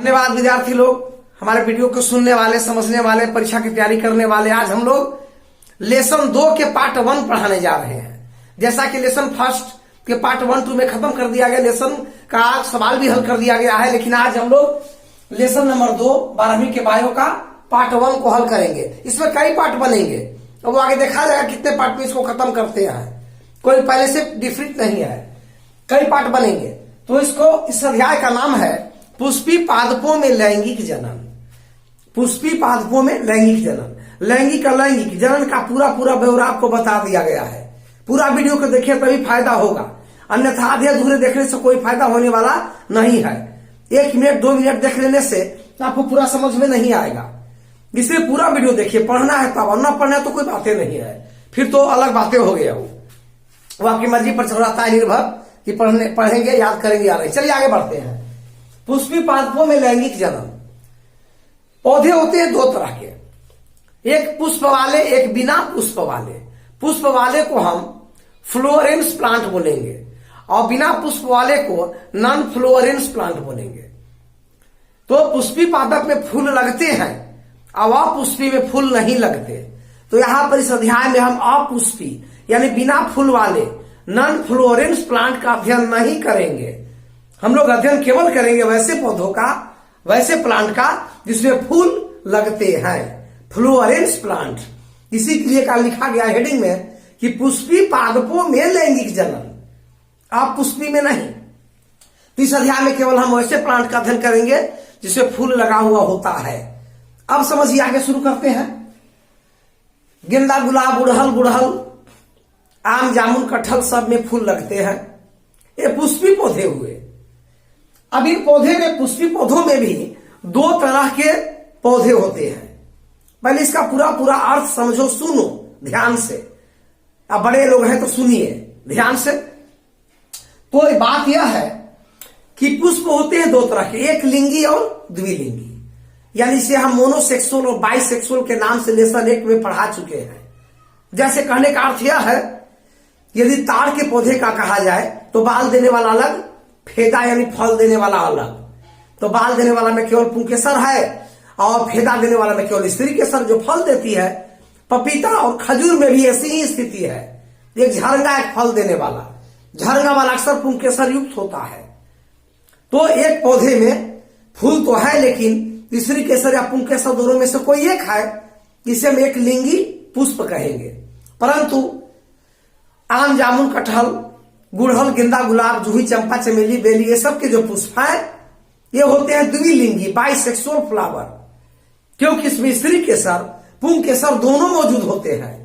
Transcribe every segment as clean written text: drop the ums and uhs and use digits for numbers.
धन्यवाद विद्यार्थी लोग, हमारे वीडियो को सुनने वाले, समझने वाले, परीक्षा की तैयारी करने वाले। आज हम लोग लेसन 2 के पार्ट 1 पढ़ाने जा रहे हैं। जैसा कि लेसन फर्स्ट के पार्ट 1, 2 में खत्म कर दिया गया, लेसन का सवाल भी हल कर दिया गया है, लेकिन आज हम लोग लेसन नंबर 2 12वीं के बायो का पार्ट 1 को हल करेंगे। इसमें कई पार्ट बनेंगे, तो वो आगे देखा जाएगा कितने पार्ट में इसको खत्म करते हैं। कोई पहले से डिफरेंट नहीं है, कई पार्ट बनेंगे। तो इस अध्याय का नाम है पुष्पी पादपों में लैंगिक जनन। पुष्पी पादपों में लैंगिक जनन। लैंगिक जनन का पूरा ब्यौरा आपको बता दिया गया है। पूरा वीडियो को देखिए तभी फायदा होगा, अन्यथा आधे अधूरे देखने से कोई फायदा होने वाला नहीं है। 1 मिनट 2 मिनट देख लेने से आपको पूरा समझ में नहीं आएगा। इसलिए पूरा वीडियो देखिए, पढ़ना है तब, और ना पढ़ना है तो कोई बातें नहीं है, फिर तो अलग बातें हो गया। वो आपकी मर्जी पर चढ़ाता है निर्भर कि पढ़ेंगे, याद करेंगे या नहीं। चलिए आगे बढ़ते हैं। पुष्पी पादपों में लैंगिक जनन। पौधे होते हैं 2 तरह के, एक पुष्प वाले, एक बिना पुष्प वाले। पुष्प वाले को हम फ्लोरेंस प्लांट बोलेंगे और बिना पुष्प वाले को नॉन फ्लोरेंस प्लांट बोलेंगे। तो पुष्पी पादप में फूल लगते हैं और अपुष्पी में फूल नहीं लगते। तो यहां पर इस अध्याय में हम अपुष्पी यानी बिना फूल वाले नॉन फ्लोरेंस प्लांट का अध्ययन नहीं करेंगे। हम लोग अध्ययन केवल करेंगे वैसे पौधों का, वैसे प्लांट का जिसमें फूल लगते हैं, फ्लोरेंस प्लांट। इसी के लिए का लिखा गया हेडिंग में कि पुष्पी पादपों में लैंगिक जनन, आप पुष्पी में नहीं। तो इस अध्याय में केवल हम वैसे प्लांट का अध्ययन करेंगे जिसमें फूल लगा हुआ होता है। अब समझिए, आगे शुरू करते हैं। गेंदा, गुलाब, गुड़हल, आम, जामुन, कटहल सब में फूल लगते हैं। ये पुष्पी पौधे हुए। अब इन पौधे में, पुष्पी पौधों में भी 2 तरह के पौधे होते हैं। पहले इसका पूरा अर्थ समझो, सुनो ध्यान से। अब बड़े लोग हैं तो सुनिए ध्यान से। तो बात यह है कि पुष्प होते हैं 2 तरह के, एक लिंगी और द्विलिंगी। यानी इसे हम मोनोसेक्सुअल और बाइसेक्सुअल के नाम से लेसन 1 में पढ़ा चुके हैं। जैसे कहने का अर्थ यह है, यदि ताड़ के पौधे का कहा जाए तो बाल देने वाला अलग, फेदा यानी फल देने वाला अलग। तो बाल देने वाला में केवल पुंकेसर है और फेदा देने वाला में केवल स्त्री केसर जो फल देती है। पपीता और खजूर में भी ऐसी ही स्थिति है, एक झरगा, एक फल देने वाला। झरगा वाला अक्सर पुंकेसर युक्त होता है। तो एक पौधे में फूल तो है, लेकिन स्त्री केसर या पुंकेसर दोनों में से कोई एक है, जिसे हम एक लिंगी पुष्प कहेंगे। परंतु आम, जामुन, कटहल, गुड़हल, गेंदा, गुलाब, जूही, चंपा, चमेली, बेली, ये सब के जो पुष्प हैं ये होते हैं द्विलिंगी, बाइसेक्सुअल फ्लावर, क्योंकि इसमें स्त्री केसर, पुंकेसर दोनों मौजूद होते हैं,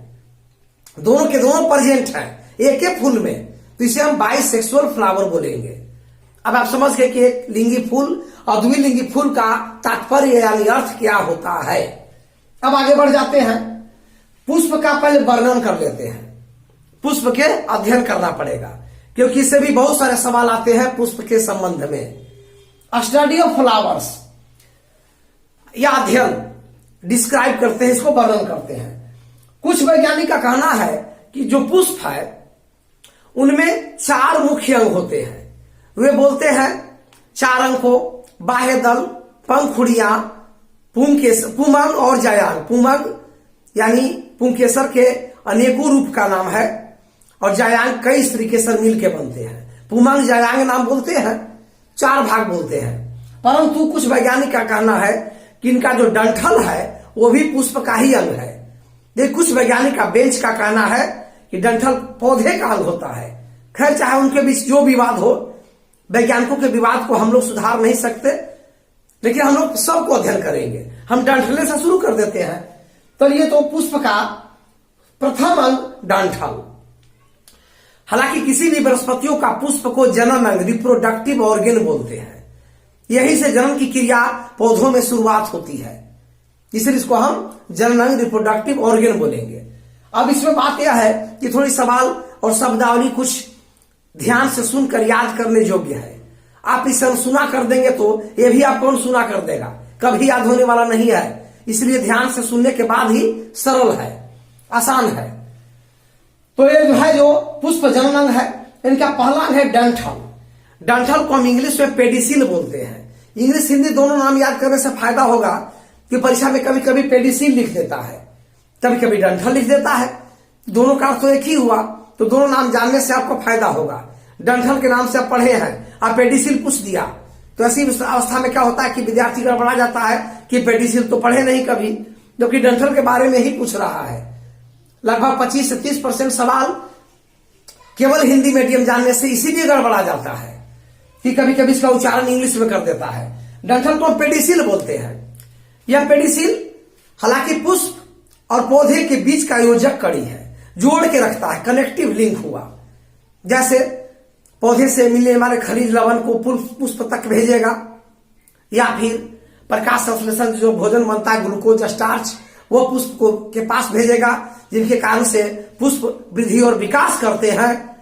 दोनों के दोनों प्रेजेंट हैं एक एक फूल में। तो इसे हम बाइसेक्सुअल फ्लावर बोलेंगे। अब आप समझ गए कि एक लिंगी फूल और द्विलिंगी फूल का तात्पर्य यानी अर्थ क्या होता है। अब आगे बढ़ जाते हैं। पुष्प का पहले वर्णन कर लेते हैं। पुष्प के अध्ययन करना पड़ेगा, क्योंकि इससे भी बहुत सारे सवाल आते हैं पुष्प के संबंध में। स्टडी ऑफ फ्लावर्स या अध्ययन डिस्क्राइब करते हैं, इसको वर्णन करते हैं। कुछ वैज्ञानिक का कहना है कि जो पुष्प है उनमें 4 मुख्य अंग होते हैं। वे बोलते हैं 4 अंग को बाह्य दल, पंखुड़ियां, पुमंग और जायांग। पुमंग यानी पुंकेसर के अनेकों रूप का नाम है और जायांग कई स्त्री केसर मिल के बनते हैं। पुमंग, जायांग नाम बोलते हैं, 4 भाग बोलते हैं। परंतु कुछ वैज्ञानिक का कहना है कि इनका जो डंठल है वो भी पुष्प का ही अंग है। लेकिन कुछ वैज्ञानिक का बेंच का कहना है कि डंठल पौधे का अंग होता है। खैर, चाहे उनके बीच जो विवाद हो, वैज्ञानिकों के विवाद को हम लोग सुधार नहीं सकते, लेकिन हम लोग सबको अध्ययन करेंगे। हम डंठले से शुरू कर देते हैं। तो ये तो पुष्प का प्रथम अंग डंठल। हालांकि किसी भी वनस्पतियों का पुष्प को जनन अंग, रिप्रोडक्टिव ऑर्गेन बोलते हैं। यही से जनन की क्रिया पौधों में शुरुआत होती है, इसलिए इसको हम जनन अंग, रिप्रोडक्टिव ऑर्गेन बोलेंगे। अब इसमें बात यह है कि थोड़ी सवाल और शब्दावली कुछ ध्यान से सुनकर याद करने योग्य है। आप इसे अनसुना कर देंगे तो ये भी आपको अनसुना कर देगा, कभी याद होने वाला नहीं है। इसलिए ध्यान से सुनने के बाद ही सरल है, आसान है। तो ये जो है, जो पुष्प जनन अंग है, इनका पहला अंग है डंठल। डंठल को हम इंग्लिश में पेडिसिल बोलते हैं। इंग्लिश हिंदी दोनों नाम याद करने से फायदा होगा कि परीक्षा में कभी कभी पेडिसिलिन लिख देता है, कभी कभी डंठल लिख देता है। दोनों का अर्थ तो एक ही हुआ, तो दोनों नाम जानने से आपको फायदा होगा। डंठल के नाम से आप पढ़े हैं, आप पेडिसिलिन पूछ दिया, तो ऐसी अवस्था में क्या होता है कि विद्यार्थी गड़बड़ा जाता है कि पेडिसिलिन तो पढ़े नहीं कभी, जबकि डंठल के बारे में ही पूछ रहा है। लगभग 25 से 30% सवाल केवल हिंदी मीडियम जानने से इसीलिए गड़बड़ा जाता है कि कभी कभी इसका उच्चारण इंग्लिश में कर देता है। डंठल को हम पेडिसिल बोलते हैं। यह पेडिसिल हालांकि पुष्प और पौधे के बीच का योजक कड़ी है, जोड़ के रखता है, कनेक्टिव लिंक हुआ। जैसे पौधे से मिलने वाले खनिज लवण को पुष्प तक भेजेगा, या फिर प्रकाश संश्लेषण जो भोजन बनता है ग्लूकोज स्टार्च, वो पुष्प को के पास भेजेगा, जिनके कारण से पुष्प वृद्धि और विकास करते हैं।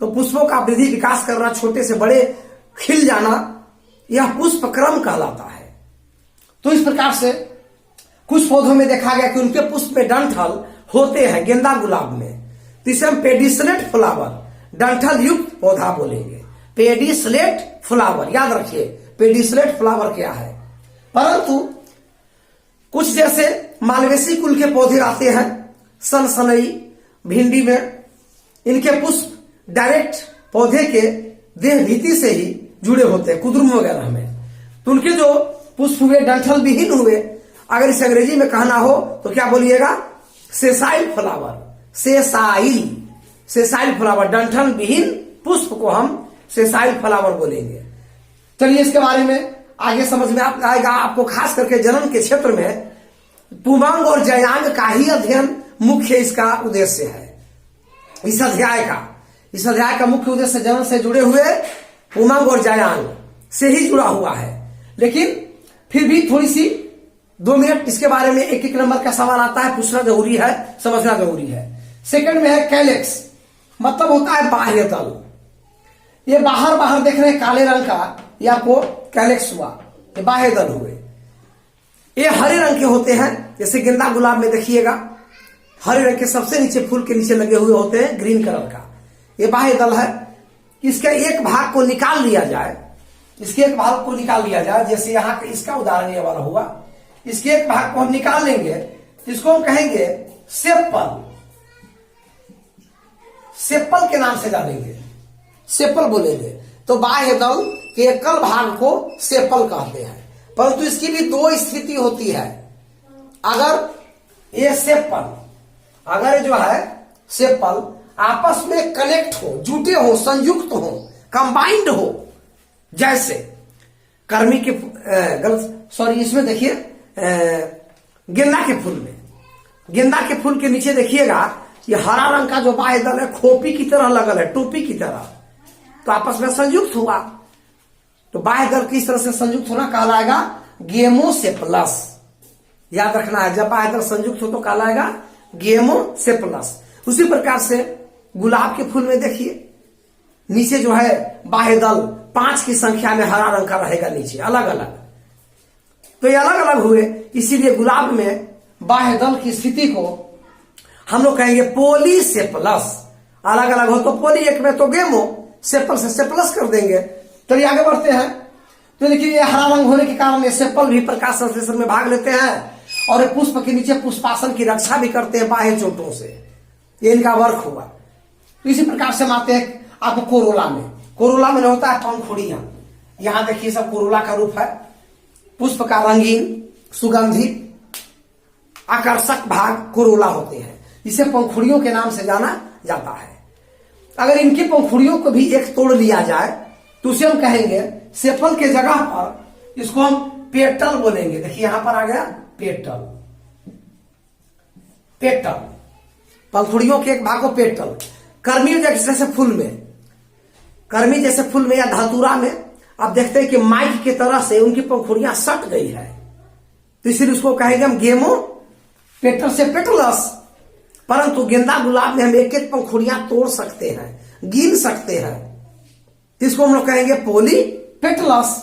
तो पुष्पों का वृद्धि विकास करना, छोटे से बड़े खिल जाना, यह पुष्प क्रम कहलाता है। तो इस प्रकार से कुछ पौधों में देखा गया कि उनके पुष्प में डंठल होते हैं, गेंदा गुलाब में, तो इसे हम पेडिसलेट फ्लावर, डंठल युक्त पौधा बोलेंगे। पेडिसलेट फ्लावर, याद रखिए पेडिसलेट फ्लावर क्या है। परंतु कुछ जैसे मालवेसी कुल के पौधे आते हैं, सनसनई, भिंडी में, इनके पुष्प डायरेक्ट पौधे के देह भीति से ही जुड़े होते हैं, कुद्रुम वगैरह में। तो उनके जो पुष्प हुए डंठल विहीन हुए, अगर इसे अंग्रेजी में कहना हो तो क्या बोलिएगा, सेसाइल फ्लावर, सेसाइल फ्लावर, डंठल विहीन पुष्प को हम सेसाइल फ्लावर बोलेंगे। चलिए इसके बारे में आगे समझ में आएगा आपको। खास करके जनन के क्षेत्र में पुमांग और जयांग का ही अध्ययन मुख्य इसका उद्देश्य है। इस अध्याय का मुख्य उद्देश्य जनन से जुड़े हुए पुमांग और जयांग से ही जुड़ा हुआ है। लेकिन फिर भी थोड़ी सी 2 मिनट इसके बारे में एक नंबर का सवाल आता है, पूछना जरूरी है, समझना जरूरी है। सेकंड में है कैलेक्स, मतलब होता है बाह्य तल। ये बाहर देख रहे हैं काले रंग का, ये आपको कैलेक्स हुआ, ये बाह्य दल हुए। ये हरे रंग के होते हैं, जैसे गेंदा गुलाब में देखिएगा हरे रंग के सबसे नीचे फूल के नीचे लगे हुए होते हैं ग्रीन कलर का, ये बाह्य दल है। इसके एक भाग को निकाल लिया जाए, जैसे यहाँ इसका उदाहरण ये वाला हुआ, इसके एक भाग को हम निकाल लेंगे, इसको हम कहेंगे सेप्पल के नाम से जानेंगे, सेप्पल बोलेंगे। तो बाह्य दल के एकल भाग को सेप्पल कहते हैं। परंतु इसकी भी 2 स्थिति होती है। अगर ये सेप्पल आपस में कनेक्ट हो, जुटे हो, संयुक्त हो, कंबाइंड हो, जैसे कर्मी के इसमें देखिए गेंदा के फूल के नीचे देखिएगा ये हरा रंग का जो बाह्य दल है खोपी की तरह लगल है, टोपी की तरह, तो आपस में संयुक्त हुआ। तो बाह्य दल किस तरह से संयुक्त होना कहलाएगा गेमोसेप्लस। याद रखना है, जब बाह्य दल संयुक्त हो तो कहलाएगा गेमोसेप्लस। उसी प्रकार से गुलाब के फूल में देखिए नीचे जो है बाह्य दल 5 की संख्या में हरा रंग का रहेगा नीचे, अलग अलग। तो ये अलग अलग हुए, इसीलिए गुलाब में बाह्य दल की स्थिति को हम लोग कहेंगे पोलीसेप्लस। अलग अलग हो तो पोली, एक में तो गेमो, सेप्पल से सेप्लस कर देंगे। चलिए आगे बढ़ते हैं। तो देखिए ये हरा रंग होने के कारण ये सेप्पल भी प्रकाश संश्लेषण में भाग लेते हैं और ये पुष्प के नीचे पुष्पासन की रक्षा भी करते हैं बाह्य चोटों से। ये इनका वर्क हुआ। तो इसी प्रकार से हम आते हैं आपको कोरोला में होता है पंखुड़ियां। यहां देखिए सब कोरोला का रूप है। पुष्प का रंगीन, सुगंधित, आकर्षक भाग कोरोला होते हैं, इसे पंखुड़ियों के नाम से जाना जाता है। अगर इनकी पंखुड़ियों को भी एक तोड़ लिया जाए तो उसे हम कहेंगे सेप्पल के जगह पर इसको हम पेटल बोलेंगे। देखिए यहां पर आ गया पेटल, पंखुड़ियों के एक भाग को पेटल। कर्मी जैसे फूल में या धतूरा में आप देखते हैं कि माइक की तरह से उनकी पंखुड़ियां सट गई है, तो इसलिए उसको कहेंगे हम गेमो पेटल से पेटलस। परंतु गेंदा गुलाब में हम एक एक पंखुड़ियां तोड़ सकते हैं, गिन सकते हैं, इसको हम लोग कहेंगे पोलीपेटलस।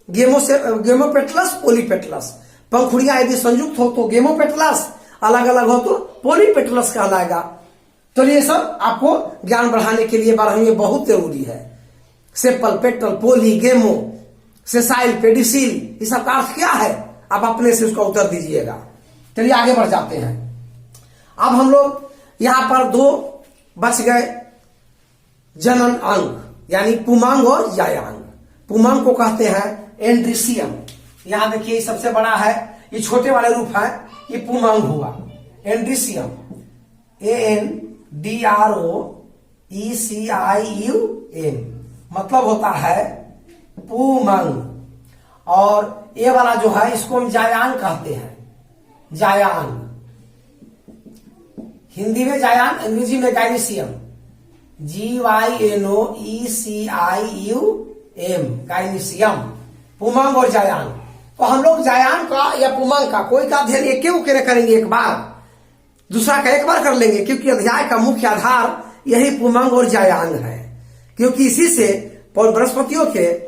गेमोपेटलस, पोलीपेटलस। पंखुड़ियां यदि संयुक्त हो तो गेमोपेटलस, अलग अलग हो तो पोलीपेटलस कहलाएगा। तो ये सब आपको ज्ञान बढ़ाने के लिए 12वीं में बहुत जरूरी है। सेप्पल, पेटल, पोली, गेमो सेसाइल, पेडिसिल, ये सब का अर्थ क्या है? आप अपने से उसका उत्तर दीजिएगा। चलिए आगे बढ़ जाते हैं। अब हम लोग यहां पर दो बच गए जनन अंग, यानी पुमांग और जायांग। पुमांग को कहते हैं एंड्रीसियम। यहां देखिए सबसे बड़ा है, ये छोटे वाले रूप है, ये पुमांग हुआ। एंड्रीसियम, ANDROECIUM, मतलब होता है पुमांग। और ये वाला जो है इसको हम जायांग कहते हैं। जायांग, हिंदी में जायांग, अंग्रेजी में गाइनीसियम, GYNOECIUM, गाइनीसियम, पुमांग और जायांग। तो हम लोग जायांग का या पुमांग का कोई का अध्ययन एक क्यों करेंगे एक बार, दूसरा का एक बार कर लेंगे, क्योंकि अध्याय का मुख्य आधार यही पुमांग और जायांग है। क्योंकि इसी से वनस्पतियों के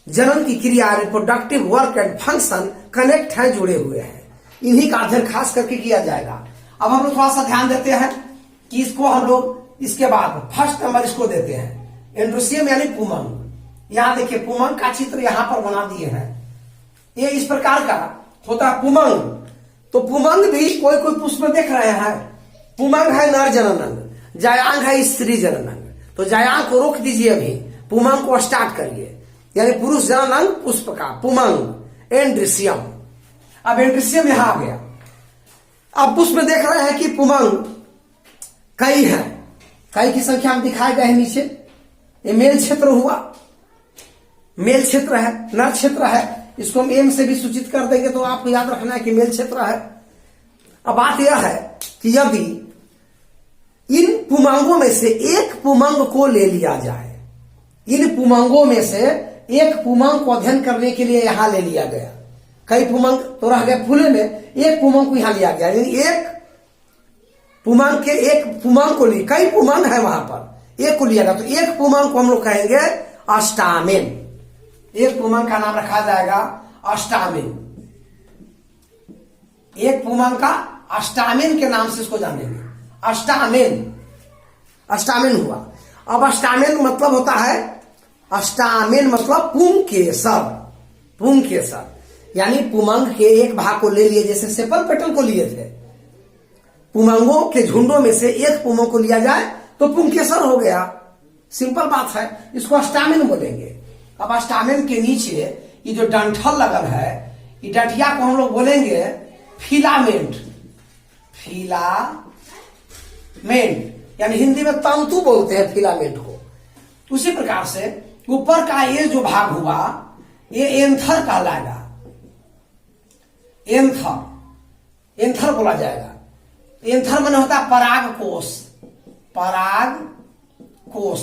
जनन की क्रिया, reproductive work and function connect है, जुड़े हुए हैं। इन्हीं का अध्ययन खास करके किया जाएगा। अब हम लोग थोड़ा सा ध्यान देते हैं कि इसको हम लोग इसके बाद फर्स्ट नंबर इसको देते हैं एंड्रोसियम यानी पुमांग। यहां देखिए पुमांग का चित्र यहां पर बना दिए हैं। ये इस प्रकार का होता है पुमांग। तो पुमांग भी कोई कोई पुष्प में देख रहे हैं, पुमांग है नर जनन अंग, जायांग है स्त्री जनन अंग। तो जायांग को रोक दीजिए, अभी पुमांग को स्टार्ट करिए, यानी पुरुष जनन अंग पुष्प का पुमांग एंड्रीसियम। अब एंड्रीसियम यहां आ गया। अब पुष्प में देख रहे हैं कि पुमांग कई है, कई की संख्या में दिखाए गए हैं नीचे। ये मेल क्षेत्र हुआ, मेल क्षेत्र है, नर क्षेत्र है। इसको हम एम से भी सूचित कर देंगे, तो आपको याद रखना है कि मेल क्षेत्र है। अब बात यह है कि यदि इन पुमांगों में से एक पुमांग को ले लिया जाए, इन पुमांगों में से एक पुमांग को अध्ययन करने के लिए यहां ले लिया गया, कई पुमांग तो रह गए फूले में, एक पुमांग को यहां लिया गया, यानी एक पुमांग के एक पुमांग को ली, कई पुमांग है वहां पर, एक को लिया गया, तो एक पुमांग को हम लोग कहेंगे अस्टामिन। एक पुमांग का नाम रखा जाएगा अस्टामिन। एक पुमांग का अस्टामिन के नाम से इसको जानेंगे, अस्टामिन। अस्टामिन हुआ। अब अस्टामिन मतलब होता है, अस्टामिन मतलब पुंकेसर। पुंकेसर यानी पुमांग के एक भाग को ले लिए, जैसे सेपल पेटल को लिए थे। पुमांगों के झुंडों में से एक पुमांग को लिया जाए तो पुंकेसर हो गया। सिंपल बात है, इसको अस्टामिन बोलेंगे। अब अस्टामिन के नीचे ये जो डंठल लगल है, ये डंठिया को हम लोग बोलेंगे फिलामेंट। फिलामेंट यानी हिंदी में तंतु बोलते हैं फिलामेंट को। उसी प्रकार से ऊपर का ये जो भाग हुआ, ये एंथर कहलाएगा। एंथर, एंथर बोला जाएगा। एंथर माने होता है पराग कोष, पराग कोष।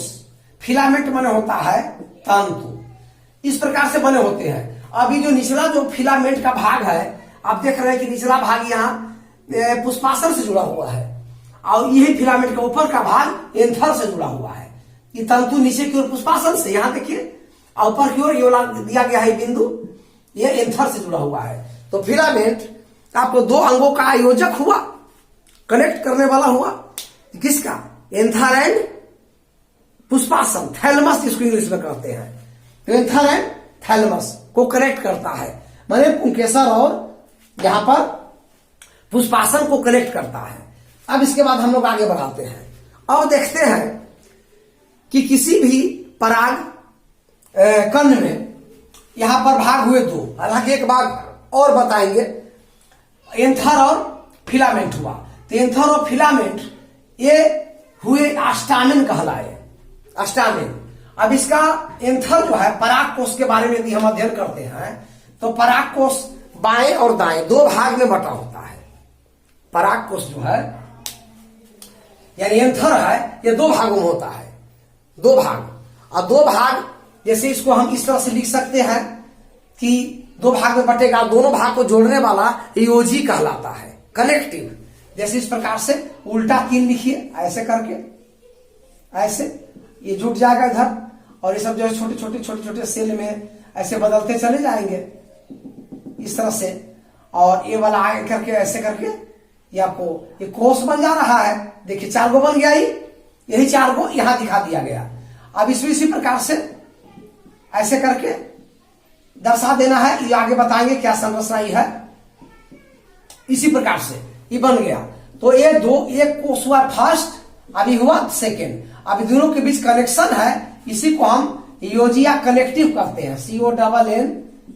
फिलामेंट माने होता है तंतु। इस प्रकार से बने होते हैं। अभी जो निचला जो फिलामेंट का भाग है, आप देख रहे हैं कि निचला भाग यहाँ पुष्पासन से जुड़ा हुआ है, और यही फिलामेंट का ऊपर का भाग एंथर से जुड़ा हुआ है। ये तंतु नीचे की ओर पुष्पासन से, यहां देखिए, और ऊपर की ओर ये दिया गया है बिंदु, ये एंथर से जुड़ा हुआ है। तो फिलामेंट आपको दो अंगों का आयोजक हुआ, कनेक्ट करने वाला हुआ। किसका? एंथर एंड पुष्पासन, थैलमस इसको इंग्लिश में कहते हैं। तो एंथर एंड थैलमस को कनेक्ट करता है, माने पुंकेसर और यहां पर पुष्पासन को कनेक्ट करता है। अब इसके बाद हम लोग आगे बढ़ाते हैं। अब देखते हैं कि किसी भी पराग कण में यहां पर भाग हुए दो, हालांकि एक भाग और बताएंगे। एंथर और फिलामेंट हुआ, तो एंथर और फिलामेंट ये हुए अस्टामिन कहलाए, अस्टामिन। अब इसका एंथर जो है, पराग कोष के बारे में यदि हम अध्ययन करते हैं, तो पराग कोष बाएं और दाएं दो भाग में बटा होता है। पराग कोष जो है यानी एंथर है, ये दो भागों में होता है, दो भाग। और दो भाग जैसे इसको हम इस तरह से लिख सकते हैं कि दो भाग में बटेगा, दोनों भाग को जोड़ने वाला योजी कहलाता है, कनेक्टिव। जैसे इस प्रकार से उल्टा 3 लिखिए, ऐसे करके, ऐसे ये जुट जाएगा इधर, और ये सब जो है छोटे छोटे छोटे छोटे सेल में ऐसे बदलते चले जाएंगे इस तरह से। और ये वाला आगे करके ऐसे करके ये आपको ये कोष बन जा रहा है। देखिए 4 गो बन गया, यही 4 गो यहां दिखा दिया गया। अब इसमें इसी प्रकार से ऐसे करके दर्शा देना है। ये आगे बताएंगे क्या संरचना ये है। इसी प्रकार से ये बन गया। तो ये दो, एक कोष हुआ फर्स्ट, अभी हुआ सेकेंड। अभी दोनों के बीच कनेक्शन है, इसी को हम योजी या कनेक्टिव कहते हैं।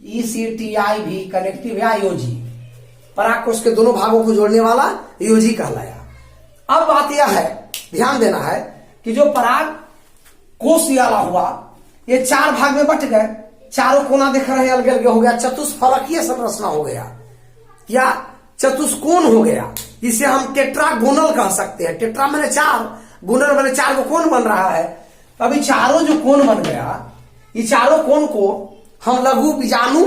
CONNECTIV कनेक्टिव या योजी, पराग कोष के दोनों भागों को जोड़ने वाला योजी कहलाया। अब बात यह है, ध्यान देना है कि जो पराग कोष वाला हुआ, ये 4 भाग में बट गए, चारों कोना देख रहे हैं अलग अलग हो गया, चतुष्फलकीय संरचना हो गया या चतुष्कोण हो गया। इसे हम टेट्रागोनल कह सकते हैं। टेट्रा मैंने 4, गोनल मैंने 4 को कोण बन रहा है। अभी चारों जो कोण बन गया, ये चारों कोण को हम लघु बीजाणु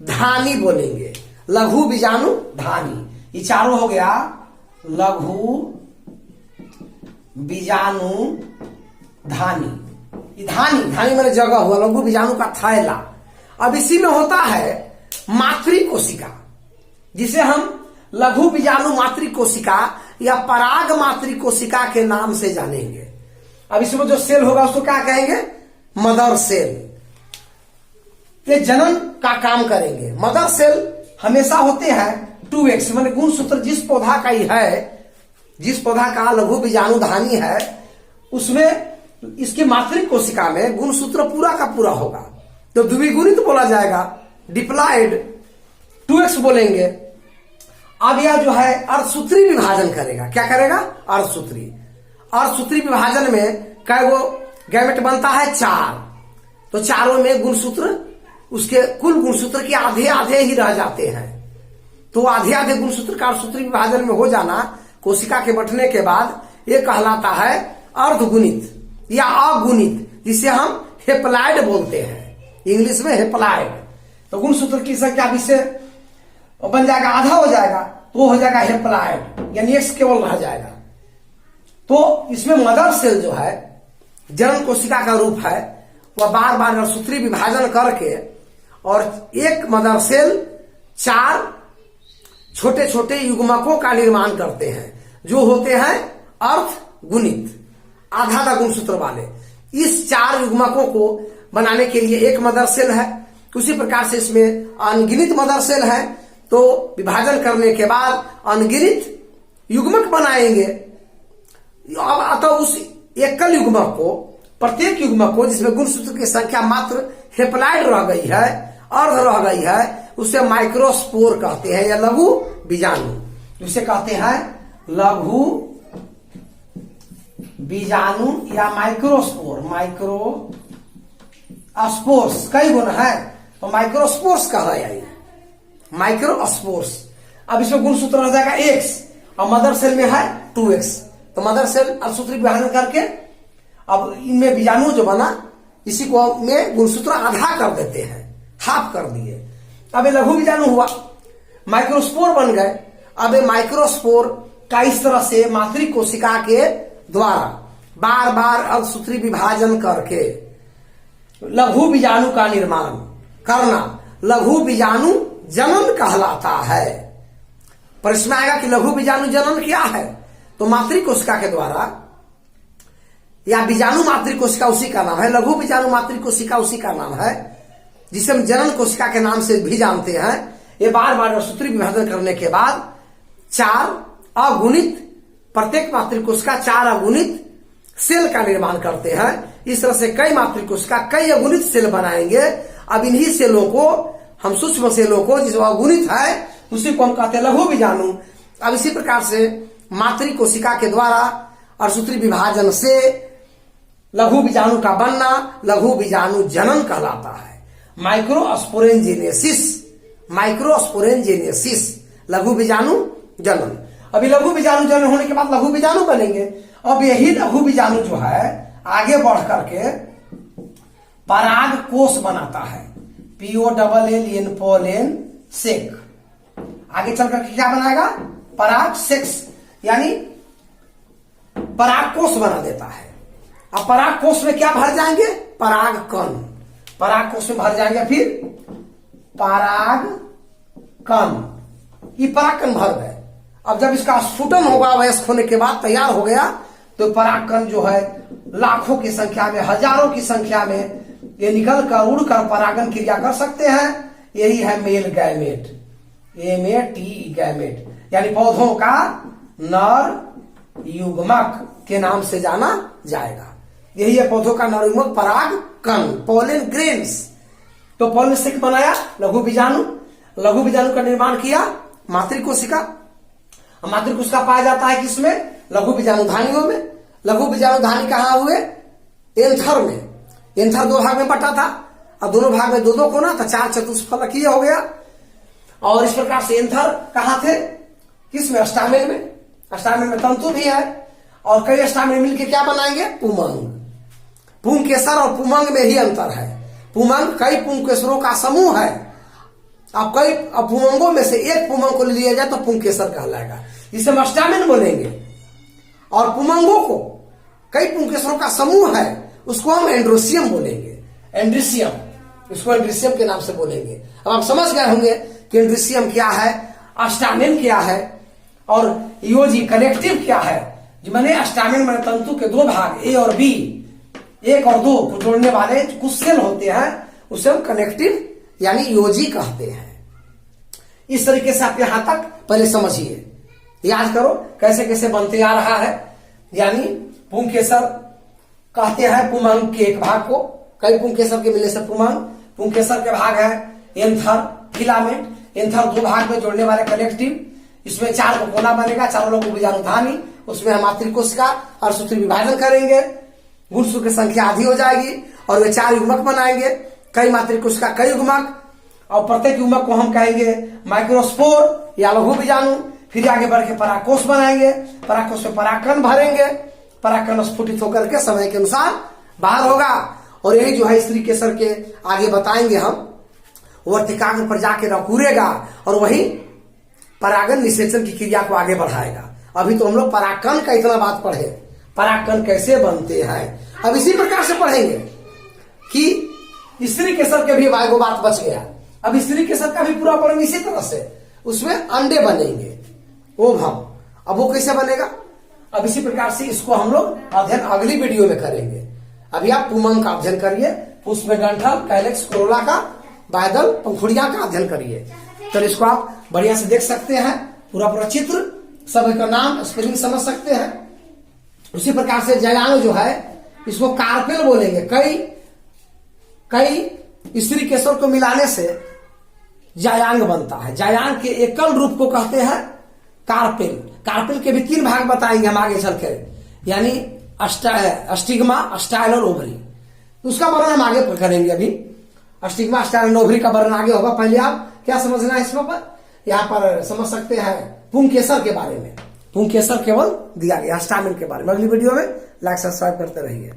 धानी बोलेंगे। लघु बीजाणु धानी, ये चारों हो गया लघु बीजाणु धानी। धानी, धानी मैंने जगह हुआ, लघु बीजाणु का थैला। अब इसी में होता है मातृ कोशिका, जिसे हम लघु बीजाणु मातृ कोशिका या पराग मातृ कोशिका के नाम से जानेंगे। अब इसमें जो सेल होगा उसको क्या कहेंगे? Mother cell. ये जनन का काम करेंगे। मदर सेल हमेशा होते हैं 2x, माने गुणसूत्र जिस पौधा का ही है, जिस पौधा का लघु बीजाणु धानी है, उसमें इसकी मातृ कोशिका में गुणसूत्र पूरा का पूरा होगा, तो द्विगुणित बोला जाएगा, डिप्लॉयड 2x बोलेंगे। अब यह जो है अर्धसूत्री विभाजन करेगा। क्या करेगा? अर्धसूत्री। अर्धसूत्री विभाजन में कै गो गैमेट बनता है? 4। तो चारों में गुणसूत्र, उसके कुल गुणसूत्र के आधे आधे ही रह जाते हैं। तो आधे आधे गुणसूत्र का अर्धसूत्री विभाजन में हो जाना, कोशिका के बंटने के बाद, ये कहलाता है अर्धगुणित या अगुणित, जिसे हम हेप्लॉइड बोलते हैं, इंग्लिश में हेप्लॉइड। तो गुणसूत्र की संख्या भी से बन जाएगा, आधा हो जाएगा, तो हो जाएगा हेप्लॉइड, यानी एक्स केवल रह जाएगा। तो इसमें मदर सेल जो है, जनन कोशिका का रूप है, वह बार बार अर्धसूत्री विभाजन करके और एक मदर सेल 4 छोटे छोटे युग्मकों का निर्माण करते हैं, जो होते हैं अर्धगुणित, आधा आधा गुणसूत्र वाले। इस 4 युग्मकों को बनाने के लिए एक मदर सेल है। उसी प्रकार से इसमें अनगिनत मदर सेल है, तो विभाजन करने के बाद अनगिनत युग्मक बनाएंगे। अब अतः उस एकल युग्मक को, प्रत्येक युग्मक को जिसमें गुणसूत्र की संख्या मात्र हेप्लॉइड रह गई है, अर्ध रह गई है, उसे माइक्रोस्पोर कहते हैं या लघु बीजाणु, जिसे कहते हैं लघु बीजाणु या माइक्रोस्पोर। माइक्रोस्पोर्स कई गुण है, तो माइक्रोस्पोर्स कहा जाए, माइक्रोस्पोर्स। अब इसमें गुणसूत्र रह जाएगा x और मदर सेल में है 2x। तो मदर सेल अर्धसूत्री विभाजन करके अब इनमें बीजाणु जो बना, इसी को में गुणसूत्र आधा कर देते हैं, हाफ कर दिए। अब ये लघु बीजाणु हुआ, माइक्रोस्पोर बन गए। अब ये माइक्रोस्पोर का इस तरह से मातृ कोशिका के द्वारा बार बार अर्धसूत्री विभाजन करके लघु बीजाणु का निर्माण करना लघु बीजाणु जनन कहलाता है। प्रश्न आएगा कि लघु बीजाणु जनन क्या है? तो मातृ कोशिका के द्वारा या बीजाणु मातृ कोशिका उसी का नाम है, लघु बीजाणु मातृ कोशिका उसी का नाम है, जिसे हम जनन कोशिका के नाम से भी जानते हैं। ये बार बार अर्धसूत्री विभाजन करने के बाद 4 अगुणित, प्रत्येक मातृ कोशिका 4 अगुणित सेल का निर्माण करते हैं। इस तरह से कई मातृ कोशिका कई अगुणित सेल बनाएंगे। अब इन्हीं सेलों को हम सूक्ष्म सेलों को, जिस अगुणित है, उसी को हम कहते हैं लघु बीजाणु। अब इसी प्रकार से मातृ कोशिका के द्वारा अर्धसूत्री विभाजन से लघु बीजाणु का बनना लघु बीजाणु जनन कहलाता है। माइक्रोस्पोरेंजेनेसिस, माइक्रोस्पोरेंजेनेसिस, लघु बीजाणु जनन। अभी लघु बीजाणु जनन होने के बाद लघु बीजाणु बनेंगे। अब यही लघु बीजाणु जो है आगे बढ़ करके पराग कोष बनाता है, POLLEN, पोलेन सेक। आगे चल करके क्या बनाएगा? पराग सेक्स, यानी पराग कोष बना देता है। अब पराग कोष में क्या भर जाएंगे? पराग कण। पराग कोष में भर जाएंगे, फिर पराग कण, ये पराग कण भर गए। अब जब इसका स्फुटन होगा वयस्क होने के बाद, तैयार हो गया, तो पराग कण जो है लाखों की संख्या में, हजारों की संख्या में ये निकल कर उड़ कर परागन क्रिया कर सकते हैं। यही है मेल गैमेट, एमएटी गैमेट, यानी पौधों का नर युग्मक के नाम से जाना जाएगा। यही है पौधों का नर युग्मक परागकण, पोलन ग्रेन्स। तो पोलन से बनाया लघु बीजाणु, लघु बीजाणु का निर्माण किया मातृकोशिका। मातृकोशिका पाया जाता है किसमें? लघु बीजाणुधानियों में। लघु बीजाणुधानी कहाँ हुए? एंथर में। एंथर दो भाग में बटा था और दोनों भाग में दो दो कोना, तो 4 चतुष्फलकीय हो गया। और इस प्रकार से एंथर कहाँ थे? किसमें? अस्टामिल में। अस्टामिल में तंतु भी है और कई अस्टामिल मिलकर क्या बनाएंगे? पुमंग। पुंकेसर और पुमंग में ही अंतर है। पुमंग कई पुंकेसरों का समूह है। अब कई पुमंगों में से एक पुमंग को लिया जाए तो पुंकेसर कहलाएगा, जिसे हम अस्टामिल बोलेंगे। और पुमंगों को कई पुंकेसरों का समूह है, उसको हम एंड्रोसियम बोलेंगे, एंड्रीसियम, इसको एंड्रीसियम के नाम से बोलेंगे। अब आप समझ गए होंगे कि एंड्रीसियम क्या है, अस्टामिल क्या है और योजी कनेक्टिव क्या है। मैंने अस्टामिल में तंतु के दो भाग ए और बी, 1 और 2 को जोड़ने वाले कुछ सेल होते हैं, उसे हम कनेक्टिव यानी योजी कहते हैं। इस तरीके से आप यहां तक पहले समझिए, याद करो कैसे कैसे बनते आ रहा है। यानी पुंकेसर कहते हैं पुमंग के एक भाग को, कई पुंकेसर के मिलने से पुमंग। पुंकेसर के भाग है एंथर, फिलामेंट। एंथर 2 भाग में जोड़ने वाले कनेक्टिव, इसमें 4 को कोना बनेगा, चारों लोगों बीजाणुधानी, उसमें हम मातृकोशिका और सूत्र विभाजन करेंगे, गुणसूत्र की संख्या आधी हो जाएगी और वे 4 युग्मक बनाएंगे, कई मातृकोशिका कई युग्मक, और प्रत्येक युग्मक को हम कहेंगे माइक्रोस्पोर या लघु बीजाणु। फिर आगे बढ़ के परागकोश बनाएंगे, परागकोश में परागकण भरेंगे, परागकण स्फुटित होकर के समय के अनुसार बाहर होगा। और यही जो है स्त्री केसर के आगे बताएंगे हम, वर्तिकाग्र पर जाके रकुरेगा और वही परागन निषेचन की क्रिया को आगे बढ़ाएगा। अभी तो हम लोग परागकण का इतना बात पढ़े, परागकण कैसे बनते हैं, अब इसी प्रकार से पढ़ेंगे कि स्त्री केसर के भी एगो बात बच गया। अब स्त्री केसर का भी पूरा वर्णन इसी तरह से, उसमें अंडे बनेंगे, ओवम। अब वो कैसे बनेगा? अब इसी प्रकार से इसको हम लोग अध्ययन अगली वीडियो में करेंगे। अभी आप पुमंग का अध्ययन करिए, पुष्प में डंठल, कैलेक्स, कोरोला का, बादल, पंखुड़िया का अध्ययन करिए। तो इसको आप बढ़िया से देख सकते हैं, पूरा चित्र, सब का नाम स्पेलिंग समझ सकते हैं। उसी प्रकार से जयांग जो है इसको कार्पेल बोलेंगे। कई स्त्री केसर को मिलाने से जायांग बनता है। जायांग के एकल रूप को कहते हैं कार्पेल। कार्पेल के भी 3 भाग बताएंगे हम आगे चलकर, यानी अस्टिग्मा, अस्टाइल और ओवरी। उसका वर्णन हम आगे करेंगे। अभी अस्टिग्मा, अस्टाइल और ओवरी का वर्णन आगे होगा। पहले आप क्या समझना है इसमें पर, यहाँ पर समझ सकते हैं पुंकेसर के बारे में। पुंकेसर केवल दिया गया, अस्टामिल के बारे में। अगली वीडियो में लाइक सब्सक्राइब करते रहिए।